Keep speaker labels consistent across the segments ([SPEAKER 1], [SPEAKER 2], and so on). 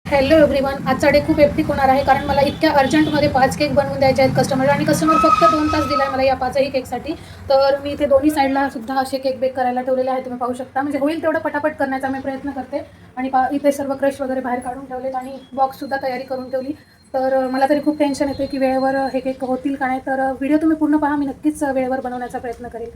[SPEAKER 1] Hello everyone, आजचा day खूप hectic होणार आहे कारण मला इतक्या अर्जंटमध्ये 5 केक बनवून द्यायचे आहेत कस्टमरला आणि कस्टमर फक्त 2 तास दिला आहे मला या 5ही केकसाठी. तर मी इथे दोन्ही साईडला सुद्धा असे केक बेक करायला ठेवलेले आहेत, तुम्ही पाहू शकता. म्हणजे होईल तेवढं पटापट करण्याचा मी प्रयत्न करते. आणि इथे सर्व क्रश वगैरे बाहेर काढून ठेवलेत आणि बॉक्ससुद्धा तयारी करून ठेवली. तर मला तरी खूप टेन्शन येते की वेळेवर हे केक होतील का नाही. तर व्हिडिओ तुम्ही पूर्ण पहा, मी नक्कीच वेळेवर बनवण्याचा प्रयत्न करेल.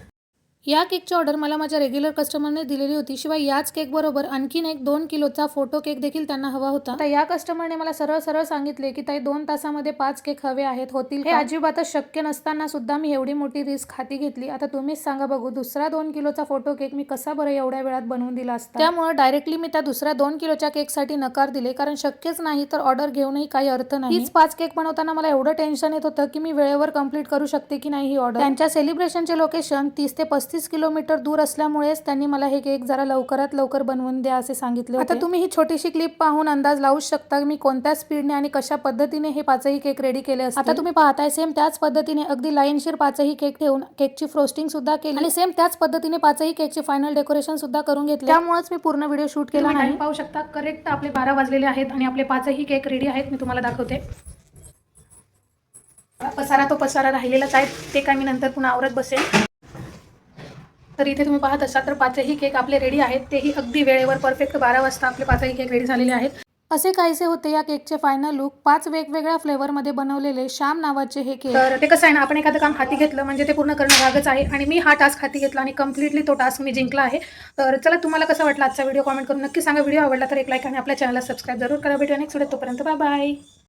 [SPEAKER 1] या केकची ऑर्डर मला माझ्या रेग्युलर कस्टमरने दिलेली होती. शिवाय याच केकबरोबर आणखीन एक 2 किलोचा फोटो केक देखील त्यांना हवा होता. आता या कस्टमरने मला सरळ सरळ सांगितले की ताई 2 तासामध्ये 5 केक हवे आहेत, होतील? हे अजिबातच शक्य नसताना सुद्धा मी एवढी मोठी रिस्क हाती घेतली. आता तुम्हीच सांगा बघू, दुसरा 2 किलोचा फोटो केक मी कसा बरं एवढ्या वेळात बनवून दिला असता. त्यामुळे डायरेक्टली मी त्या दुसऱ्या 2 किलोच्या केकसाठी नकार दिले, कारण शक्यच नाही तर ऑर्डर घेऊनही काही अर्थ नाही. हीच 5 केक बनवताना मला एवढं टेन्शन येत होतं की मी वेळेवर कंप्लीट करू शकते की नाही ही ऑर्डर. त्यांच्या सेलिब्रेशनचे लोकेशन 30 ते 35 किलोमीटर दूर असल्यामुळेच त्यांनी मला हे केक जरा लवकरात लवकर बनवून द्या असे सांगितले होते. आता तुम्ही ही छोटीशी क्लिप पाहून अंदाज लावू शकता मी कोणत्या स्पीडने आणि कशा पद्धतीने हे 5ही केक रेडी केले असते. आता तुम्ही पाहताय सेम त्याच पद्धतीने अगदी लाईनशीर 5ही केक ठेवून केकची फ्रोस्टिंग सुद्धा केली आणि सेम त्याच पद्धतीने 5ही केकचे फायनल डेकोरेशन सुद्धा करून घेतले. त्यामुळेच मी पूर्ण व्हिडिओ शूट केला नाही. पाहू शकता करेक्ट आपले 12 वाजलेले आहेत आणि आपले 5ही केक रेडी आहेत. मी तुम्हाला दाखवते. पसारा राहिलेलाच आहे, ते काय मी नंतर पुन्हा आवरत बसेल. तर इथे तुम्ही पाहत असाल तर 5ही केक आपले रेडी आहेत, तेही अगदी वेळेवर परफेक्ट 12 वाजता आपले 5ही केक रेडी झालेले आहेत. असे काहीसे होते या केकचे फायनल लुक. 5 वेगवेगळ्या फ्लेवरमध्ये बनवलेले श्याम नावाचे हे केक. तर ते कसं आहे ना, आपण एखादं काम हाती घेतलं म्हणजे ते पूर्ण करणं भागच आहे आणि मी हा टास्क हाती घेतला आणि कम्प्लिटली तो टास्क मी जिंकला आहे. तर चला, तुम्हाला कसा वाटला आजचा व्हिडिओ कमेंट करून नक्की सांगा. व्हिडिओ आवडला तर एक लाईक आणि आपल्या चॅनलला सबस्क्राईब जरूर करा. भेटूया नेक्स्ट व्हिडिओ, तोपर्यंत बाय बाय.